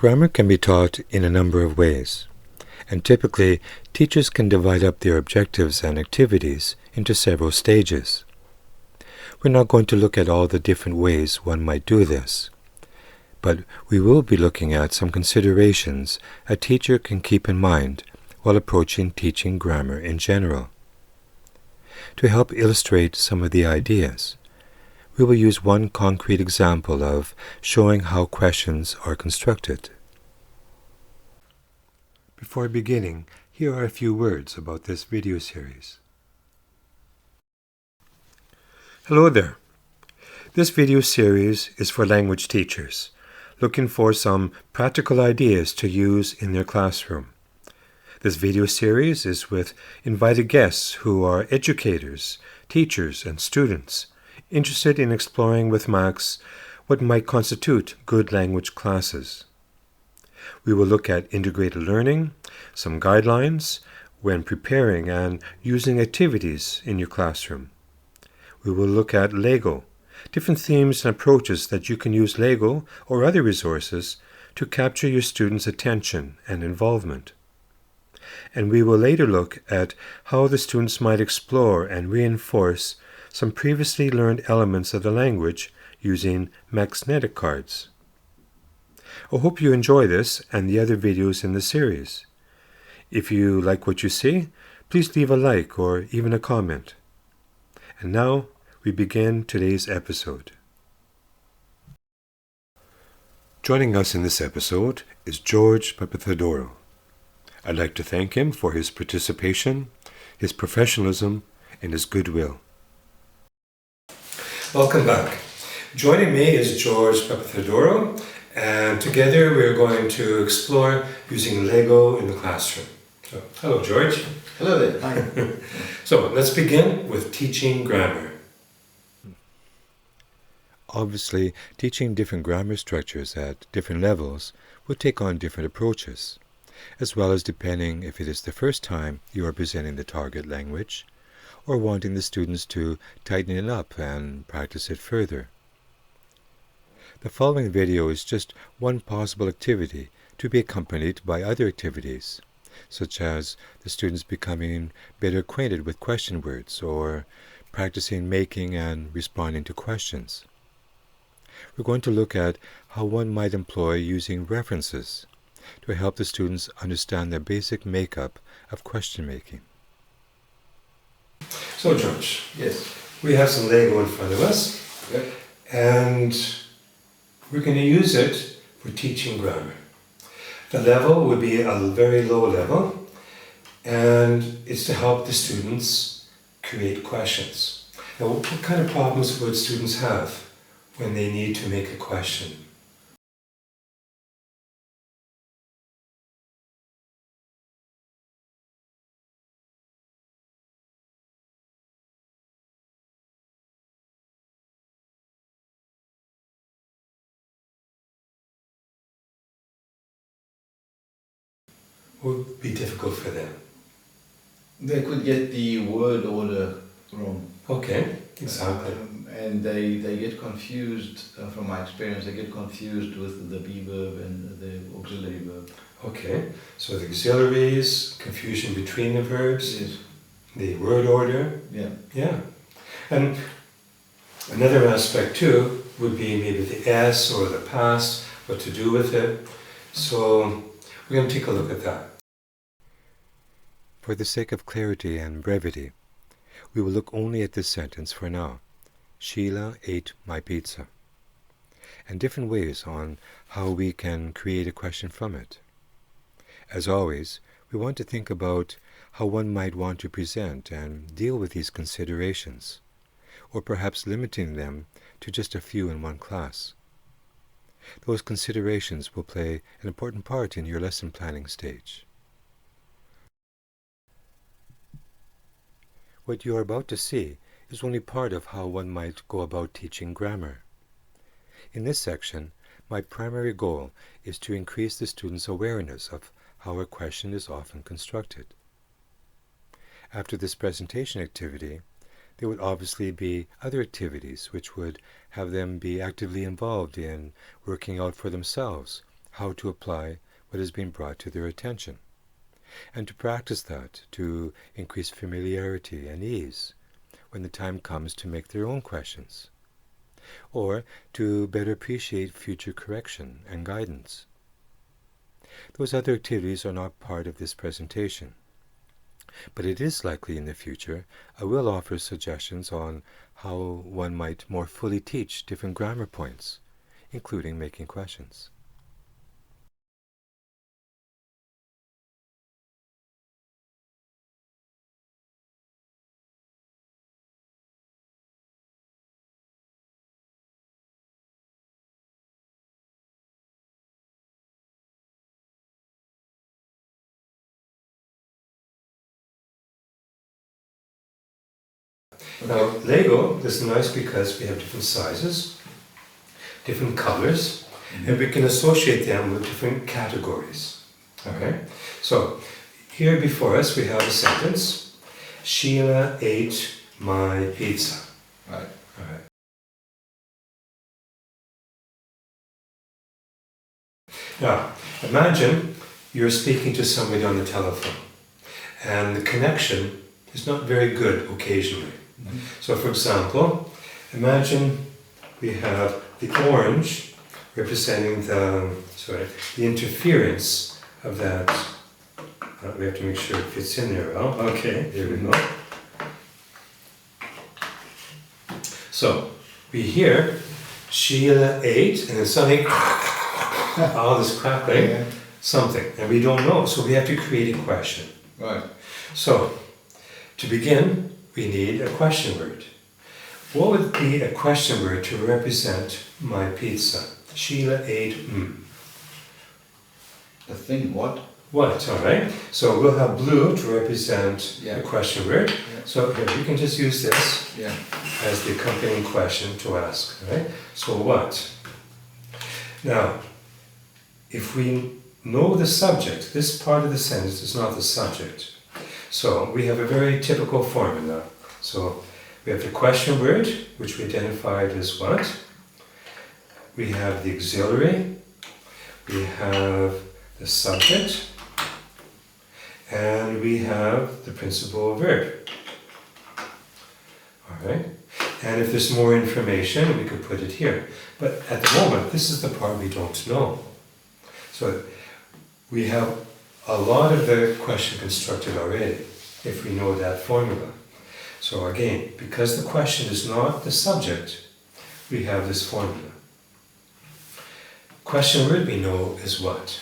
Grammar can be taught in a number of ways, and typically teachers can divide up their objectives and activities into several stages. We're not going to look at all the different ways one might do this, but we will be looking at some considerations a teacher can keep in mind while approaching teaching grammar in general. To help illustrate some of the ideas, we will use one concrete example of showing how questions are constructed. Before beginning, here are a few words about this video series. Hello there. This video series is for language teachers looking for some practical ideas to use in their classroom. This video series is with invited guests who are educators, teachers, and students interested in exploring with Max what might constitute good language classes. We will look at integrated learning, some guidelines when preparing and using activities in your classroom. We will look at Lego, different themes and approaches that you can use Lego or other resources to capture your students' attention and involvement. And we will later look at how the students might explore and reinforce some previously learned elements of the language using magnetic cards. I hope you enjoy this and the other videos in the series. If you like what you see, please leave a like or even a comment. And now we begin today's episode. Joining us in this episode is George Papatheodorou. I'd like to thank him for his participation, his professionalism, and his goodwill. Welcome back. Joining me is George Papatheodorou, and together we're going to explore using Lego in the classroom. So, hello, George. Hello there. Hi. So let's begin with teaching grammar. Obviously, teaching different grammar structures at different levels will take on different approaches, as well as depending if it is the first time you are presenting the target language, or wanting the students to tighten it up and practice it further. The following video is just one possible activity to be accompanied by other activities, such as the students becoming better acquainted with question words or practicing making and responding to questions. We're going to look at how one might employ using references to help the students understand the basic makeup of question making. So, George, Yes. we have some Lego in front of us, Yep. and we're going to use it for teaching grammar. The level would be a very low level, and it's to help the students create questions. Now, what kind of problems would students have when they need to make a question? Would be difficult for them. They could get the word order wrong. Okay, exactly. And they get confused, from my experience, they get confused with the be verb and the auxiliary verb. Okay, so the auxiliaries, confusion between the verbs, Yes. the word order. Yeah. Yeah. And another aspect too would be maybe the S or the past, what to do with it. So we're going to take a look at that. For the sake of clarity and brevity, we will look only at this sentence for now. Sheila ate my pizza. And different ways on how we can create a question from it. As always, we want to think about how one might want to present and deal with these considerations, or perhaps limiting them to just a few in one class. Those considerations will play an important part in your lesson planning stage. What you are about to see is only part of how one might go about teaching grammar. In this section, my primary goal is to increase the students' awareness of how a question is often constructed. After this presentation activity, there would obviously be other activities which would have them be actively involved in working out for themselves how to apply what has been brought to their attention, and to practice that to increase familiarity and ease when the time comes to make their own questions, or to better appreciate future correction and guidance. Those other activities are not part of this presentation, but it is likely in the future I will offer suggestions on how one might more fully teach different grammar points, including making questions. Now, Lego is nice because we have different sizes, different colors, and we can associate them with different categories. Okay? So, here before us we have a sentence. Sheila ate my pizza. Right. All right. Now, imagine you're speaking to somebody on the telephone, and the connection is not very good occasionally. So, for example, imagine we have the orange representing the interference of that. We have to make sure it fits in there well. Okay, there we go. So, we hear Sheila ate, and then suddenly all this crackling, something, and we don't know, so we have to create a question. Right. So, to begin, we need a question word. What would be a question word to represent my pizza? Sheila ate The thing what? What, alright? So we'll have blue to represent Yeah. the question word. Yeah. So here, we can just use this Yeah. as the accompanying question to ask, alright? So what? Now, if we know the subject, this part of the sentence is not the subject. So we have a very typical formula. So we have the question word, which we identified as what? We have the auxiliary, we have the subject, and we have the principal verb. Alright? And if there's more information, we could put it here. But at the moment, this is the part we don't know. So we have a lot of the question constructed already, if we know that formula. So again, because the question is not the subject, we have this formula. Question word we know is what?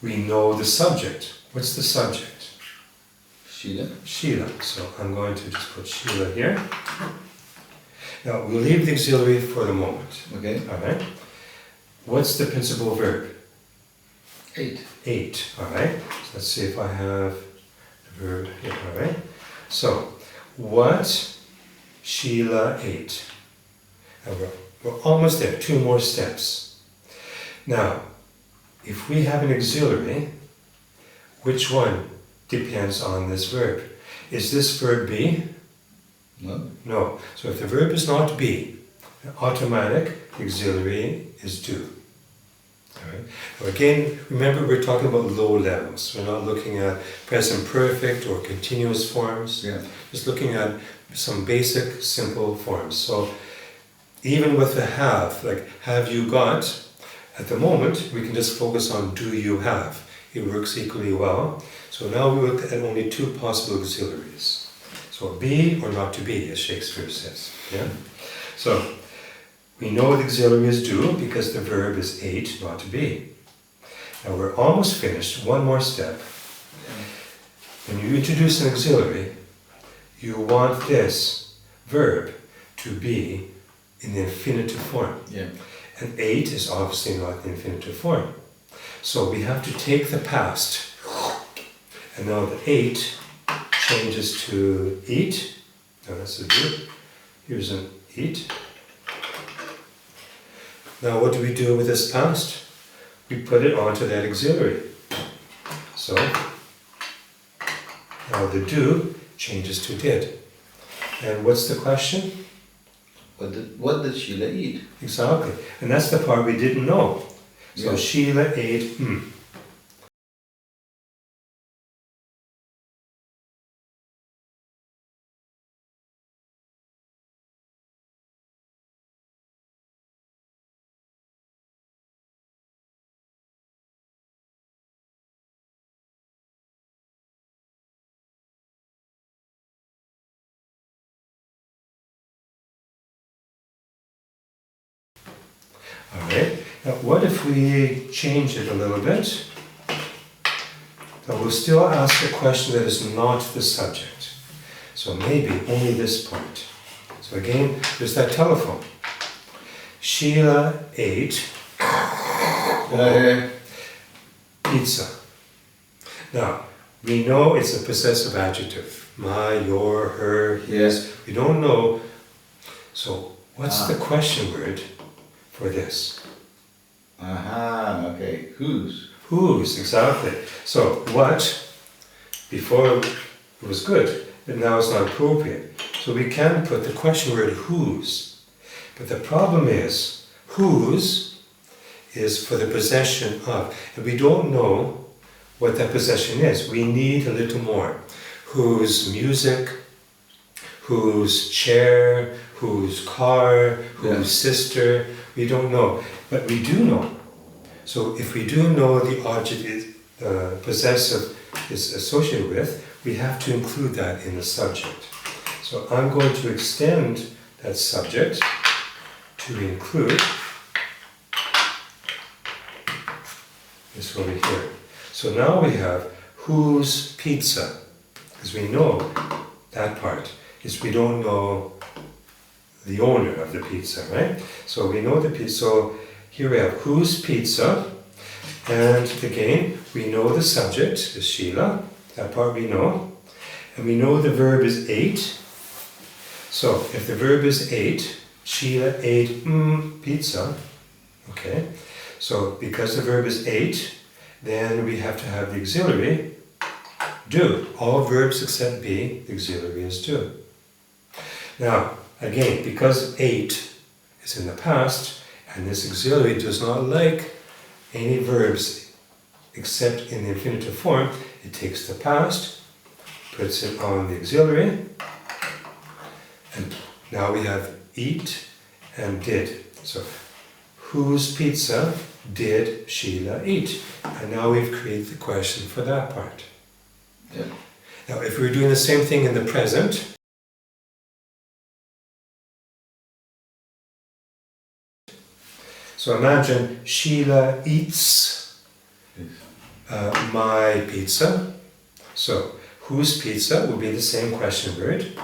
We know the subject. What's the subject? Sheila. Sheila. So I'm going to just put Sheila here. Now we'll leave the auxiliary for the moment. Okay. Alright. What's the principal verb? Ate. Ate. Alright. So let's see if I have the verb here. Alright. So, what Sheila ate. And we're almost there. 2 more steps. Now, if we have an auxiliary, which one depends on this verb? Is this verb be? No. No. So if the verb is not be, the automatic auxiliary is do. Alright. Now again, remember we're talking about low levels. We're not looking at present perfect or continuous forms. Yeah. Just looking at some basic, simple forms. So even with the have, like have you got, at the moment we can just focus on do you have. It works equally well. So now we look at only 2 possible auxiliaries. So be or not to be, as Shakespeare says. Yeah. So we know the auxiliary is do because the verb is ate, not to be. Now we're almost finished. One more step. When you introduce an auxiliary, you want this verb to be in the infinitive form. Yeah. And ate is obviously not the infinitive form. So we have to take the past, and now the ate changes to eat. Now that's a verb. Here's an eat. Now what do we do with this past? We put it onto that auxiliary. So now the do changes to did. And what's the question? What did Sheila eat? Exactly. And that's the part we didn't know. So Yeah. Sheila ate All right. Now, what if we change it a little bit? Now, we'll still ask a question that is not the subject. So maybe only this part. So again, there's that telephone. Sheila ate pizza. Now, we know it's a possessive adjective. My, your, her, his. We don't know. So, what's the question word for this? Aha, okay. Whose? Whose, exactly. So, what, before it was good, but now it's not appropriate. So we can put the question word whose. But the problem is, whose is for the possession of. And we don't know what that possession is. We need a little more. Whose music, whose chair, whose car, whose sister, we don't know. But we do know. So if we do know the object is possessive is associated with, we have to include that in the subject. So I'm going to extend that subject to include this over here. So now we have whose pizza, because we know that part, is we don't know the owner of the pizza, right? So we know the pizza. So here we have whose pizza, and again, we know the subject is Sheila, that part we know, and we know the verb is ate. So if the verb is ate, Sheila ate pizza, okay? So because the verb is ate, then we have to have the auxiliary do. All verbs except be, the auxiliary is do. Now, again, because ate is in the past, and this auxiliary does not like any verbs except in the infinitive form, it takes the past, puts it on the auxiliary, and now we have eat and did. So, whose pizza did Sheila eat? And now we've created the question for that part. Yeah. Now, if we were doing the same thing in the present, so imagine Sheila eats my pizza. So, whose pizza will be the same question word.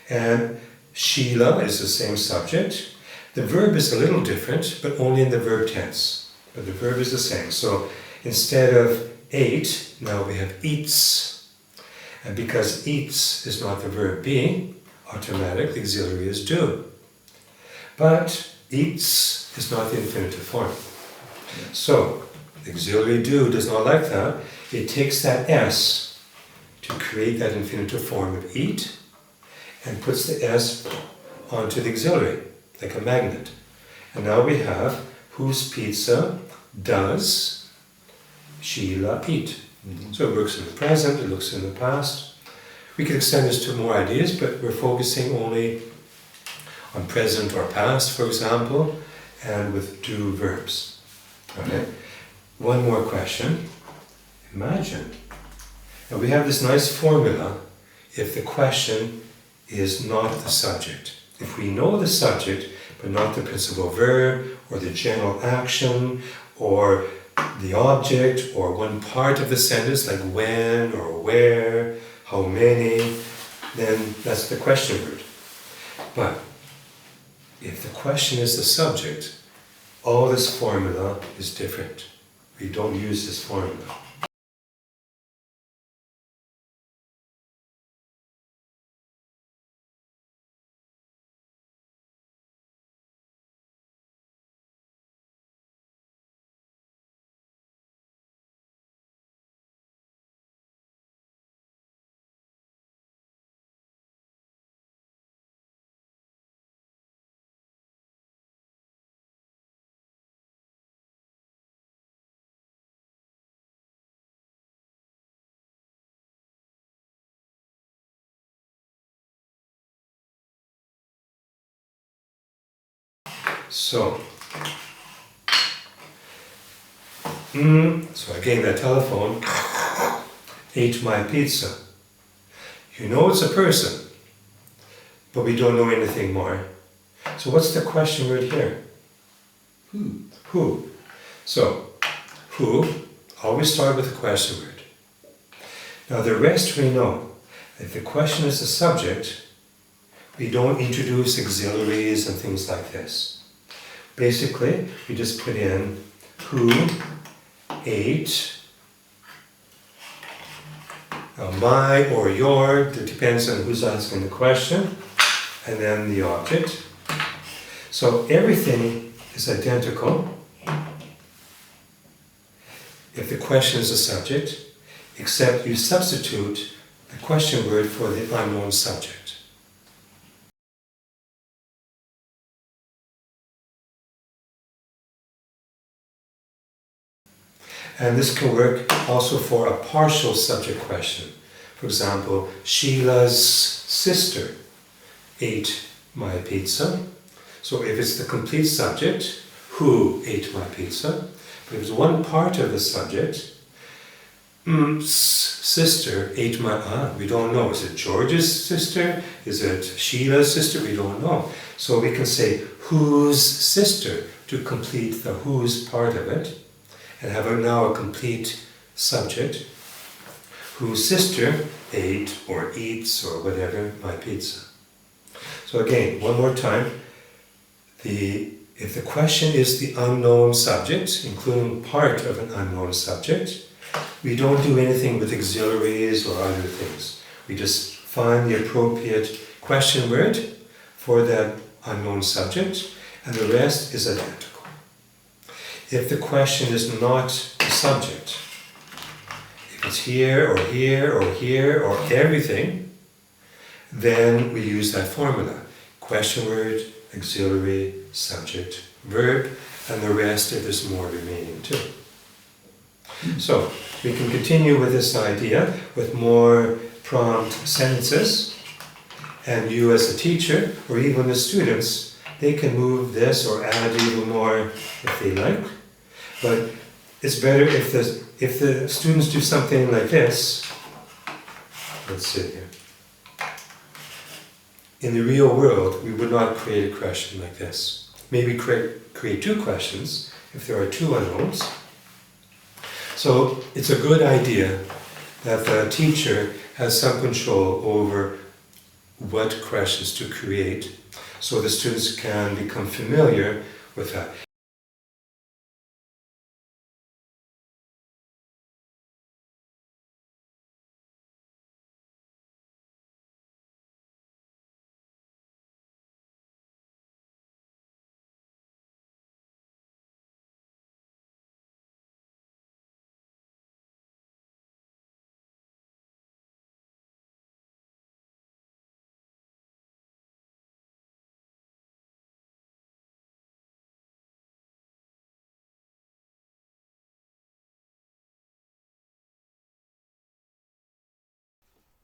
And Sheila is the same subject. The verb is a little different, but only in the verb tense. But the verb is the same. So, instead of ate, now we have eats. And because eats is not the verb be, automatic, the auxiliary is do. But eats is not the infinitive form. So, the auxiliary do does not like that. It takes that S to create that infinitive form of eat and puts the S onto the auxiliary, like a magnet. And now we have whose pizza does Sheila eat? So it works in the present, it looks in the past. We could extend this to more ideas, but we're focusing only on present or past, for example, and with do verbs. Okay. One more question. Imagine. Now we have this nice formula if the question is not the subject. If we know the subject, but not the principal verb, or the general action, or the object, or one part of the sentence, like when, or where, how many, then that's the question word. But if the question is the subject, all this formula is different. We don't use this formula. So, so again, that telephone ate my pizza. You know it's a person, but we don't know anything more. So what's the question word here? Who? Who. So, who, always start with the question word. Now the rest we know. If the question is the subject, we don't introduce auxiliaries and things like this. Basically, we just put in who ate. Now my or your, it depends on who's asking the question, and then the object. So everything is identical if the question is a subject, except you substitute the question word for the unknown subject. And this can work also for a partial subject question. For example, Sheila's sister ate my pizza. So if it's the complete subject, who ate my pizza? But if it's one part of the subject, sister ate my, we don't know. Is it George's sister? Is it Sheila's sister? We don't know. So we can say whose sister to complete the whose part of it, and have now a complete subject, whose sister ate or eats or whatever my pizza. So again, one more time, if the question is the unknown subject, including part of an unknown subject, we don't do anything with auxiliaries or other things. We just find the appropriate question word for that unknown subject, and the rest is identical. If the question is not the subject, if it's here or here or here or everything, then we use that formula. Question word, auxiliary, subject, verb, and the rest if there's more remaining too. So we can continue with this idea with more prompt sentences, and you as a teacher or even the students, they can move this or add even more if they like. But it's better if the students do something like this. Let's sit here. In the real world, we would not create a question like this. Maybe create two questions if there are two unknowns. So it's a good idea that the teacher has some control over what questions to create, so the students can become familiar with that.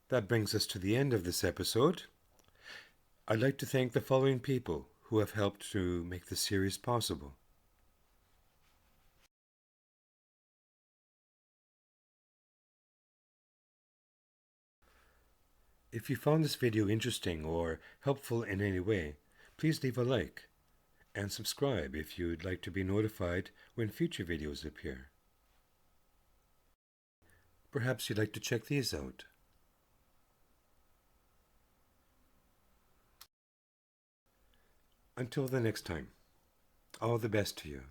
That brings us to the end of this episode. I'd like to thank the following people who have helped to make this series possible. If you found this video interesting or helpful in any way, please leave a like and subscribe if you'd like to be notified when future videos appear. Perhaps you'd like to check these out. Until the next time, all the best to you.